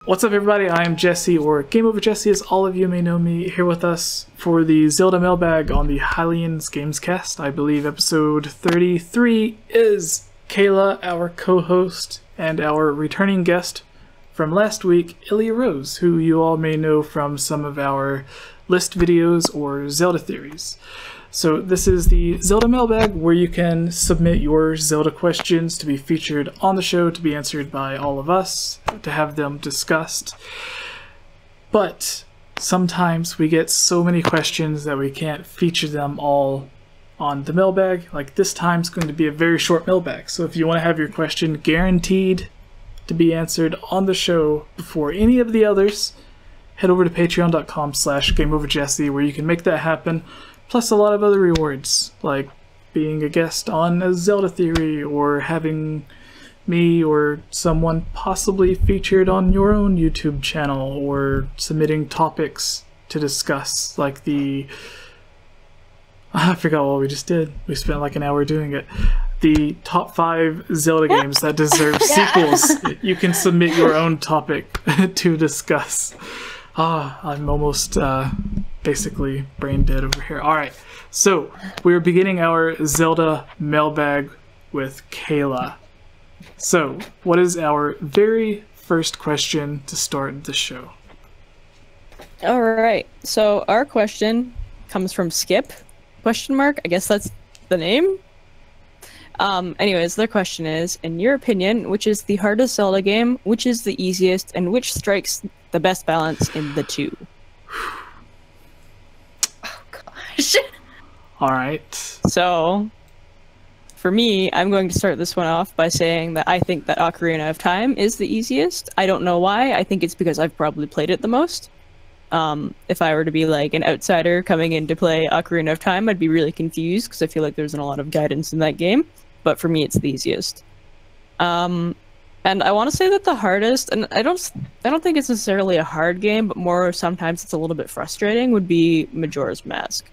What's up, everybody? I am Jesse, or GameOverJesse as all of you may know me, here with us for the Zelda Mailbag on the Hylian's Gamescast. I believe episode 33 is Kayla, our co-host, and our returning guest from last week, Ilya Rose, who you all may know from some of our list videos or Zelda theories. So this is the Zelda Mailbag, where you can submit your Zelda questions to be featured on the show, to be answered by all of us, to have them discussed. But sometimes we get so many questions that we can't feature them all on the mailbag. Like this time it's going to be a very short mailbag. So if you want to have your question guaranteed to be answered on the show before any of the others, head over to patreon.com/GameOverJesse, where you can make that happen. Plus a lot of other rewards, like being a guest on a Zelda theory, or having me or someone possibly featured on your own YouTube channel, or submitting topics to discuss, like the... I forgot what we just did. We spent like an hour doing it. The top 5 Zelda games that deserve sequels. You can submit your own topic to discuss. I'm almost basically brain dead over here. Alright, so we're beginning our Zelda mailbag with Kayla. So, what is our very first question to start the show? Alright, so our question comes from Skip, ? I guess that's the name? Anyways, their question is, in your opinion, which is the hardest Zelda game, which is the easiest, and which strikes the best balance in the two? Oh gosh. Alright. So, for me, I'm going to start this one off by saying that I think that Ocarina of Time is the easiest. I don't know why. I think it's because I've probably played it the most. If I were to be like an outsider coming in to play Ocarina of Time, I'd be really confused because I feel like there's a lot of guidance in that game. But for me, it's the easiest. And I want to say that the hardest, and I don't think it's necessarily a hard game, but more sometimes it's a little bit frustrating, would be Majora's Mask.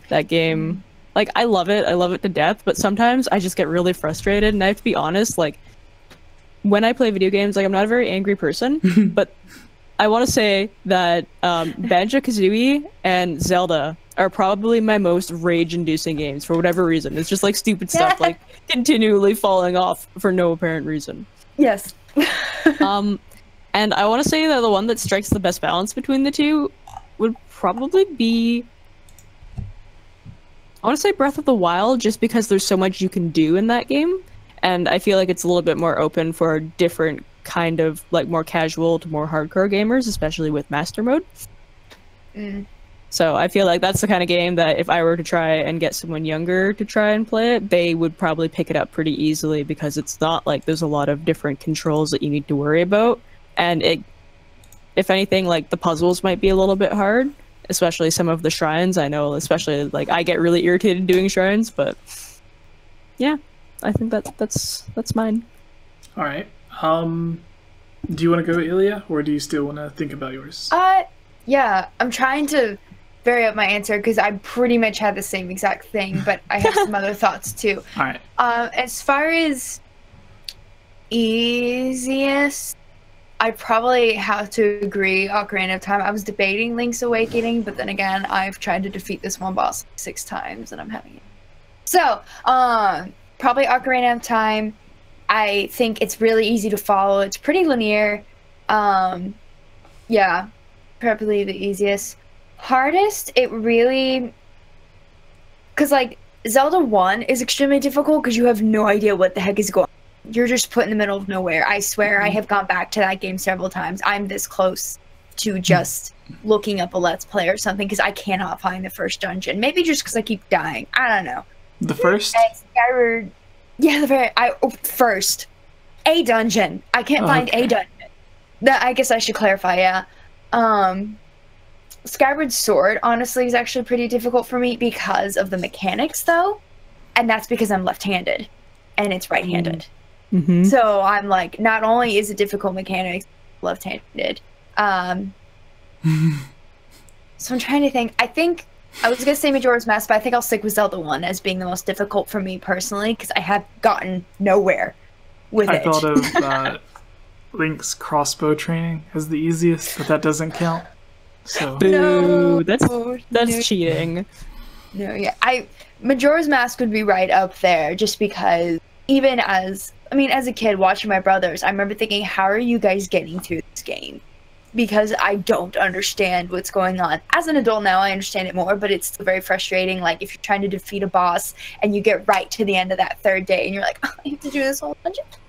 That game, like, I love it to death, but sometimes I just get really frustrated, and I have to be honest, like, when I play video games, like, I'm not a very angry person, but I want to say that Banjo-Kazooie and Zelda are probably my most rage-inducing games for whatever reason. It's just like stupid stuff, like continually falling off for no apparent reason. Yes. And I want to say that the one that strikes the best balance between the two would probably be... I want to say Breath of the Wild, just because there's so much you can do in that game, and I feel like it's a little bit more open for different kind of, like, more casual to more hardcore gamers, especially with Master Mode. So I feel like that's the kind of game that if I were to try and get someone younger to try and play it, they would probably pick it up pretty easily, because it's not like there's a lot of different controls that you need to worry about, and it, if anything, like, the puzzles might be a little bit hard, especially some of the shrines. I know, especially, like, I get really irritated doing shrines, but yeah, I think that's mine. All right. Do you want to go, Ilya, or do you still want to think about yours? Yeah, I'm trying to vary up my answer because I pretty much had the same exact thing, but I have some other thoughts too. All right. As far as easiest, I'd probably have to agree Ocarina of Time. I was debating Link's Awakening, but then again, I've tried to defeat this one boss 6 times and I'm having it. So, probably Ocarina of Time. I think it's really easy to follow. It's pretty linear. Yeah, probably the easiest. Hardest, it really... Because, like, Zelda 1 is extremely difficult because you have no idea what the heck is going on. You're just put in the middle of nowhere. I swear I have gone back to that game several times. I'm this close to just looking up a Let's Play or something because I cannot find the first dungeon. Maybe just because I keep dying. I don't know. The first? Skyward... Yeah, the very first a dungeon. I can't find a dungeon. I guess I should clarify. Yeah, Skyward Sword honestly is actually pretty difficult for me because of the mechanics, though, and that's because I'm left-handed, and it's right-handed. So I'm like, not only is it difficult mechanics, left-handed. So I'm trying to think. I think I was gonna say Majora's Mask, but I think I'll stick with Zelda 1 as being the most difficult for me personally, because I have gotten nowhere with it. I thought of Link's crossbow training as the easiest, but that doesn't count. So Boo! That's no. cheating. No, yeah. Majora's Mask would be right up there just because even as a kid watching my brothers, I remember thinking, how are you guys getting through this game? Because I don't understand what's going on. As an adult now, I understand it more, but it's still very frustrating. Like, if you're trying to defeat a boss and you get right to the end of that third day and you're like, oh, I have to do this whole bunch again.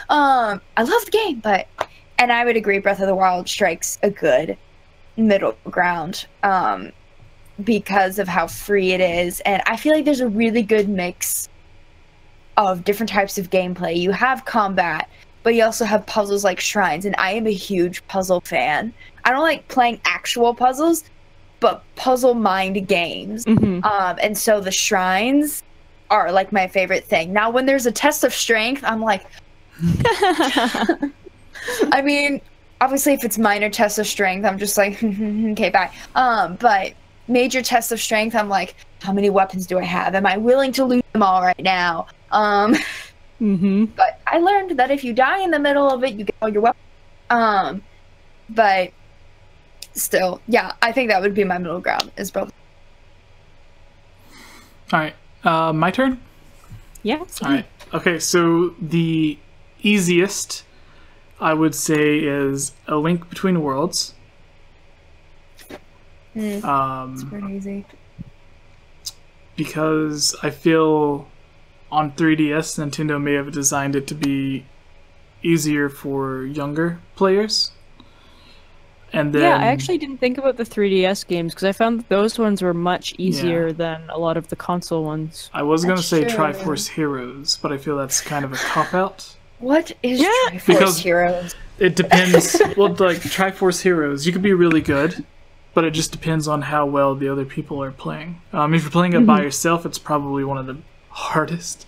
I love the game, and I would agree Breath of the Wild strikes a good middle ground because of how free it is. And I feel like there's a really good mix of different types of gameplay. You have combat, but you also have puzzles like shrines, and I am a huge puzzle fan. I don't like playing actual puzzles, but puzzle mind games. And so the shrines are like my favorite thing. Now, when there's a test of strength, I'm like, I mean, obviously if it's minor tests of strength, I'm just like, okay, bye. But major tests of strength, I'm like, how many weapons do I have? Am I willing to lose them all right now? But I learned that if you die in the middle of it, you get all your weapons. But still, yeah, I think that would be my middle ground, is both. Alright, my turn? Yeah. Alright, okay, so the easiest, I would say, is A Link Between Worlds. It's pretty easy. Because I feel on 3DS, Nintendo may have designed it to be easier for younger players. And then, yeah, I actually didn't think about the 3DS games because I found that those ones were much easier than a lot of the console ones. I was going to say true. Triforce Heroes, but I feel that's kind of a cop-out. What is Triforce Because Heroes? It depends. Well, like Triforce Heroes, you could be really good, but it just depends on how well the other people are playing. If you're playing it by yourself, it's probably one of the hardest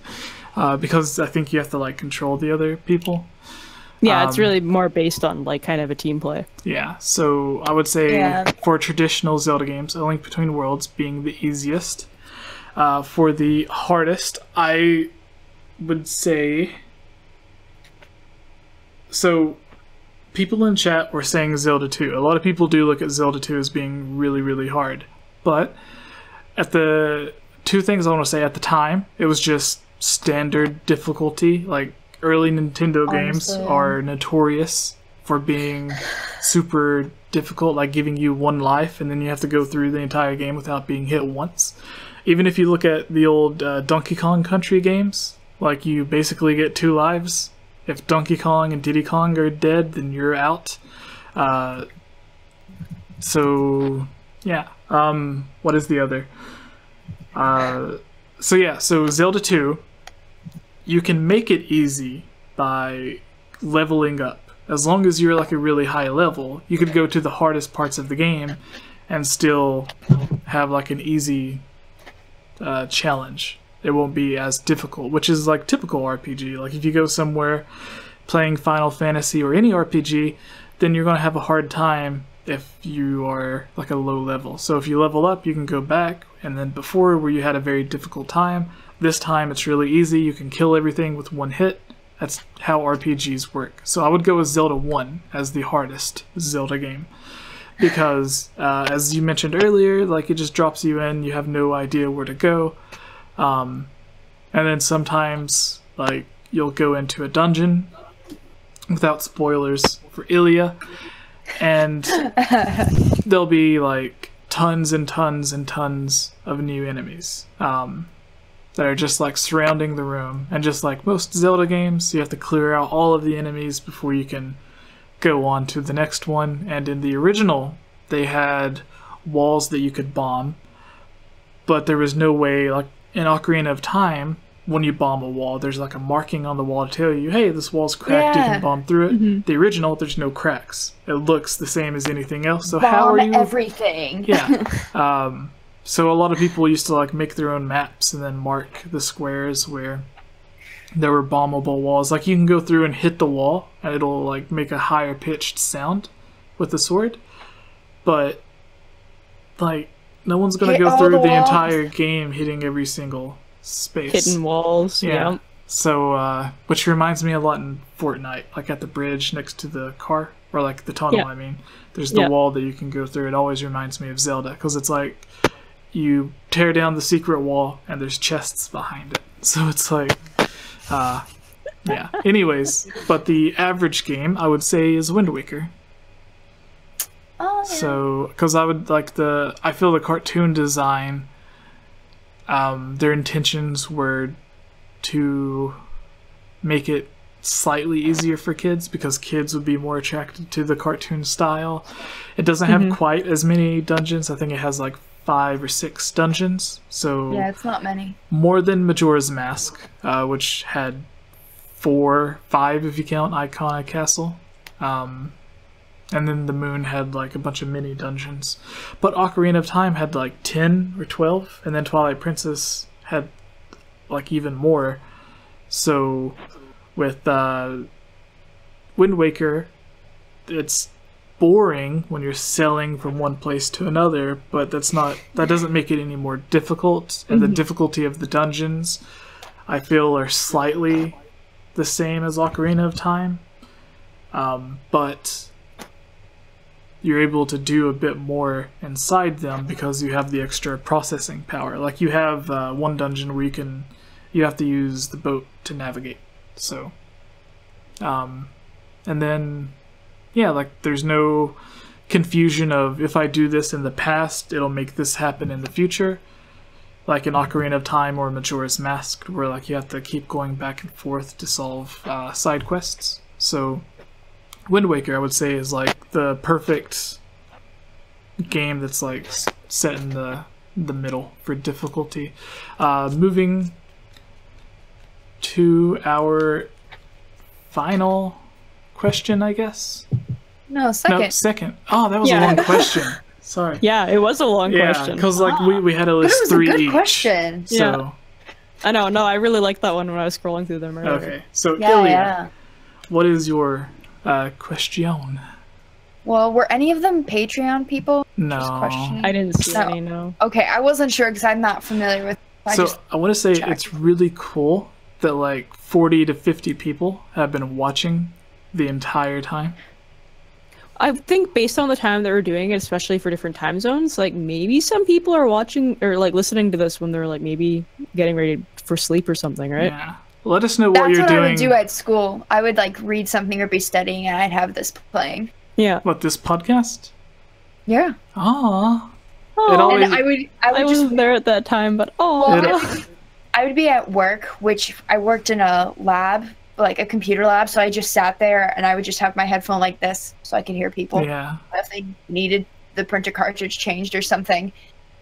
because I think you have to like control the other people. Yeah, it's really more based on like kind of a team play. Yeah, so I would say for traditional Zelda games, A Link Between Worlds being the easiest. For the hardest, I would say... So, people in chat were saying Zelda 2. A lot of people do look at Zelda 2 as being really, really hard. But, at the two things I want to say at the time, it was just standard difficulty. Like, early Nintendo games are notorious for being super difficult, like giving you one life, and then you have to go through the entire game without being hit once. Even if you look at the old Donkey Kong Country games, like you basically get 2 lives. If Donkey Kong and Diddy Kong are dead, then you're out. So, yeah. What is the other? So Zelda 2, you can make it easy by leveling up. As long as you're like a really high level, you could go to the hardest parts of the game and still have like an easy challenge. It won't be as difficult, which is like typical RPG. Like if you go somewhere playing Final Fantasy or any RPG, then you're going to have a hard time if you are like a low level. So if you level up, you can go back, and then before where you had a very difficult time, this time it's really easy. You can kill everything with one hit. That's how RPGs work. So I would go with Zelda 1 as the hardest Zelda game. Because, as you mentioned earlier, like it just drops you in, you have no idea where to go. And then sometimes, like, you'll go into a dungeon, without spoilers for Hylia, and there'll be, like, tons and tons and tons of new enemies, that are just, like, surrounding the room. And just like most Zelda games, you have to clear out all of the enemies before you can go on to the next one. And in the original, they had walls that you could bomb, but there was no way, like, in Ocarina of Time, when you bomb a wall, there's like a marking on the wall to tell you, hey, this wall's cracked, you can bomb through it. The original, there's no cracks. It looks the same as anything else. So how are you... everything. Yeah. So a lot of people used to like make their own maps and then mark the squares where there were bombable walls. Like you can go through and hit the wall, and it'll like make a higher pitched sound with the sword. But like... no one's going to go through the entire game hitting every single space. Hidden walls, yeah. So, which reminds me a lot in Fortnite, like at the bridge next to the car, or like the tunnel, I mean. There's the wall that you can go through. It always reminds me of Zelda, because it's like you tear down the secret wall and there's chests behind it. So it's like, yeah. Anyways, but the average game, I would say, is Wind Waker. Oh, yeah. So, because I feel the cartoon design, their intentions were to make it slightly easier for kids, because kids would be more attracted to the cartoon style. It doesn't have quite as many dungeons. I think it has like 5 or 6 dungeons. So yeah, it's not many. More than Majora's Mask, which had 4, 5 if you count Iconic Castle. And then the Moon had like a bunch of mini dungeons. But Ocarina of Time had like 10 or 12, and then Twilight Princess had like even more. So with Wind Waker, it's boring when you're sailing from one place to another, but that doesn't make it any more difficult. And the difficulty of the dungeons, I feel, are slightly the same as Ocarina of Time, but you're able to do a bit more inside them because you have the extra processing power. Like you have one dungeon where you have to use the boat to navigate. So, and then, yeah, like there's no confusion of if I do this in the past, it'll make this happen in the future. Like in Ocarina of Time or Majora's Mask, where like you have to keep going back and forth to solve side quests. So Wind Waker, I would say, is like the perfect game that's like set in the middle for difficulty. Moving to our final question, I guess. No, second. No, second. Oh, that was a long question. Sorry. Yeah, it was a long question. Because like we had to list It was 3 a good each. question. So Yeah. I know. No, I really liked that one when I was scrolling through them earlier. okay. So Yeah, Ilya, yeah. what is your question? Well, were any of them Patreon people? No. Just questioning. I didn't see No. any, no. Okay, I wasn't sure because I'm not familiar with. So I want to say checked. it's really cool that like 40 to 50 people have been watching the entire time. I think based on the time that we're doing it, especially for different time zones, like maybe some people are watching or like listening to this when they're like maybe getting ready for sleep or something, right? Yeah. Let us know what That's you're what doing. I would do at school. I would like read something or be studying, and I'd have this playing. Yeah. What, this podcast? Yeah. Ah. Oh, It always- And I would I just wasn't there at that time, but It- I would be at work, which I worked in a lab, like a computer lab, so I just sat there and I would just have my headphone like this so I could hear people Yeah. if they needed the printer cartridge changed or something.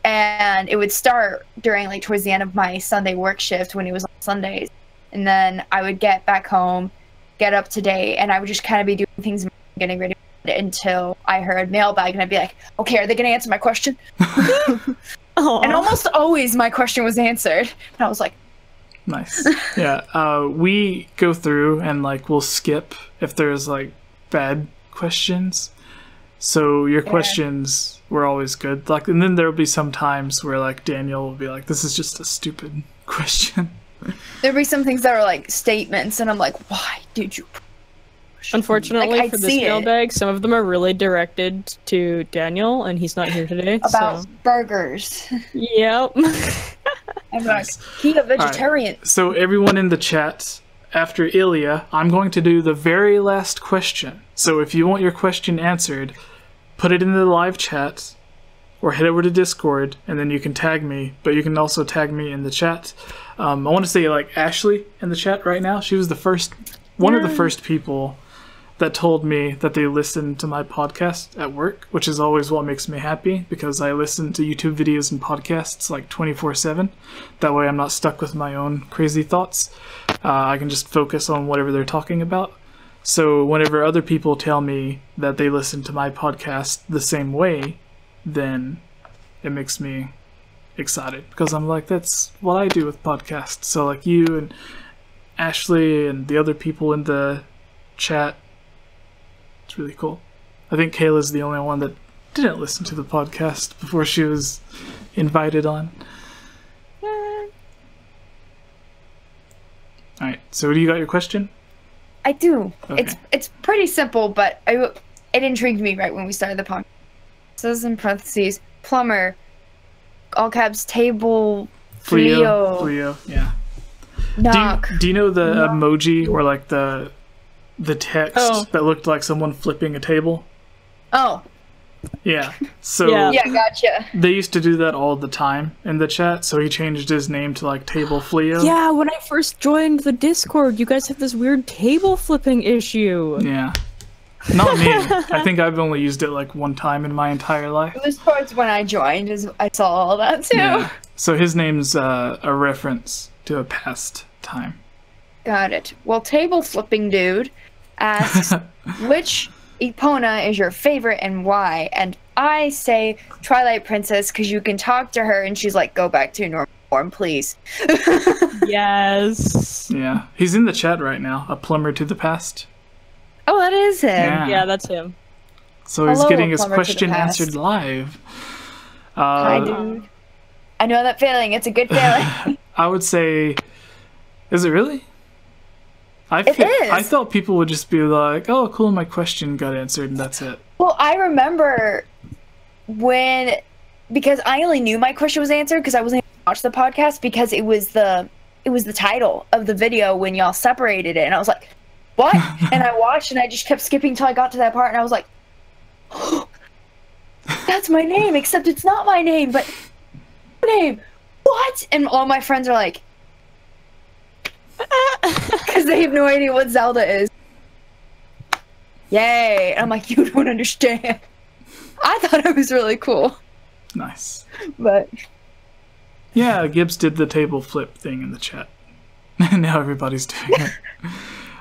And it would start during like towards the end of my Sunday work shift when it was on Sundays. And then I would get back home, get up to date, and I would just kind of be doing things, getting ready until I heard Mailbag, and I'd be like, okay, are they going to answer my question? And almost always my question was answered. And I was like, Nice. Yeah. We go through and like we'll skip if there's like bad questions. So your questions were always good. Like, and then there'll be some times where like Daniel will be like, "This is just a stupid question." there'd be some things that were like statements, and I'm like, why did you? unfortunately Like, I'd for this see it. mailbag, some of them are really directed to Daniel, and he's not here today. About so. burgers. Yep. I'm like, he a vegetarian. So everyone in the chat, after Ilya, I'm going to do the very last question. So if you want your question answered, put it in the live chat or head over to Discord and then you can tag me, but you can also tag me in the chat. I want to say like Ashley in the chat right now. She was the first, one of the first people that told me that they listened to my podcast at work, which is always what makes me happy because I listen to YouTube videos and podcasts like 24/7. That way I'm not stuck with my own crazy thoughts. I can just focus on whatever they're talking about. So whenever other people tell me that they listen to my podcast the same way, then it makes me excited because I'm like, that's what I do with podcasts. So like you and Ashley and the other people in the chat, it's really cool. I think Kayla's the only one that didn't listen to the podcast before she was invited on. Alright, so do you got your question? I do. Okay. It's pretty simple, but it intrigued me right when we started the podcast. It says in parentheses, plumber, all caps, table, Fleo, yeah. knock. Do you know the emoji or like the text that looked like someone flipping a table? Oh. Yeah. So Yeah, gotcha. they used to do that all the time in the chat, so he changed his name to like Table Fleo. Yeah, when I first joined the Discord, you guys have this weird table flipping issue. Yeah. Not me. I think I've only used it like one time in my entire life. It was towards when I joined, I saw all that too. Yeah. So his name's a reference to a past time. Got it. Well, table flipping dude asks, which Epona is your favorite and why? And I say Twilight Princess because you can talk to her and she's like, go back to your normal form, please. Yes. Yeah. He's in the chat right now. A plumber to the past. Oh, that is him. Yeah. Yeah, that's him. So he's Hello, getting his plumber to the question past. answered live. Hi, dude. I know that feeling. It's a good feeling. I would say, is it really? It is. I thought people would just be like, "Oh, cool, my question got answered, and that's it." Well, I remember because I only knew my question was answered because I wasn't able to watch the podcast because it was the title of the video when y'all separated it, and I was like, "What?" And I watched, and I just kept skipping till I got to that part, and I was like, oh, "That's my name, except it's not my name, but name. What?" And all my friends are like, because they have no idea what Zelda is. Yay! And I'm like, you don't understand. I thought it was really cool, Nice. but Yeah, Gibbs did the table flip thing in the chat. Now everybody's doing it.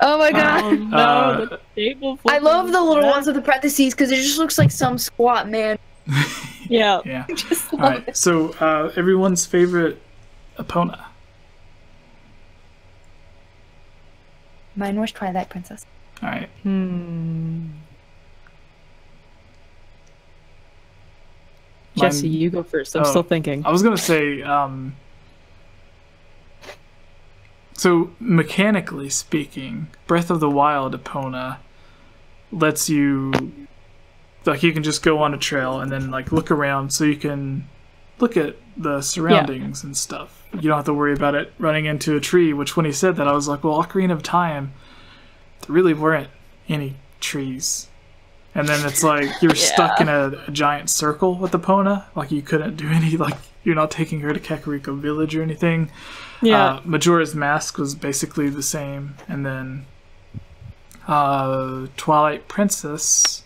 oh my god. Oh no, the table I flipping. love the little ones with the parentheses because it just looks like some squat man. Yeah. Yeah. Just love Alright, it. so everyone's favorite Epona. Mine was Twilight Princess. Alright. Jesse, Mine- you go first. I'm Oh. still thinking. I was gonna say, so mechanically speaking, Breath of the Wild Epona lets you, like, you can just go on a trail and then like look around, so you can look at the surroundings and stuff. You don't have to worry about it running into a tree. Which, when he said that, I was like, well, Ocarina of Time, there really weren't any trees. And then it's like you're stuck in a giant circle with Epona. Like, you couldn't do any, like, you're not taking her to Kakariko Village or anything. Yeah. Majora's Mask was basically the same. And then Twilight Princess,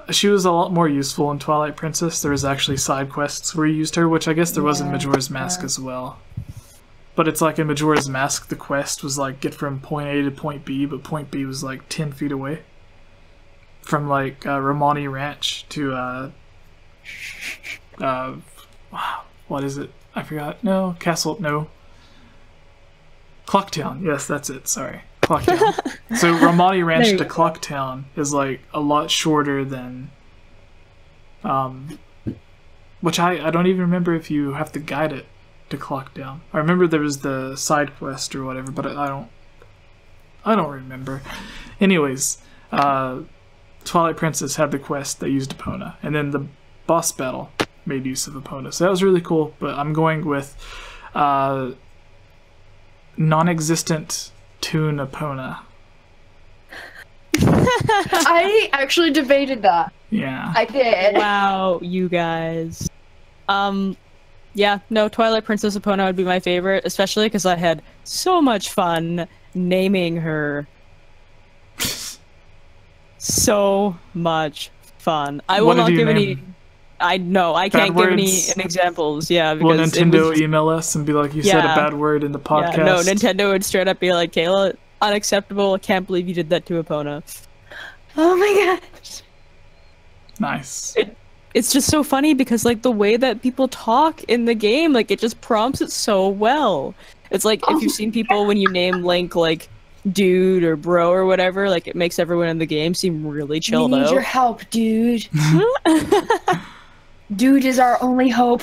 she was a lot more useful in Twilight Princess. There was actually side quests where you used her, which I guess there was in Majora's Mask as well. But it's like in Majora's Mask, the quest was like get from point A to point B, but point B was like 10 feet away. From like Romani Ranch to what is it? I forgot. No, Castle. No. Clocktown. Yes, that's it. Sorry, Clocktown. So Romani Ranch to Clocktown is like a lot shorter than, which I don't even remember if you have to guide it to Clocktown. I remember there was the side quest or whatever, but I don't remember. Anyways, Twilight Princess had the quest that used Epona, and then the boss battle made use of Epona. So that was really cool, but I'm going with non-existent Toon Epona. I actually debated that. Yeah. I did. Wow, you guys. Yeah, no, Twilight Princess Epona would be my favorite, especially because I had so much fun naming her. So much fun. I will What did not you give name? any. I know I can't give any words? examples. Yeah, Will because it Nintendo was, email us and be like, you said a Yeah. bad word in the podcast? yeah, no, Nintendo would straight up be like, Kayla, unacceptable. I can't believe you did that to Epona. Oh my gosh. Nice. It's just so funny because like the way that people talk in the game, like it just prompts it so well. It's like if you've seen people when you name Link like dude or bro or whatever, like it makes everyone in the game seem really We chilled need out. your help, dude. Dude is our only hope.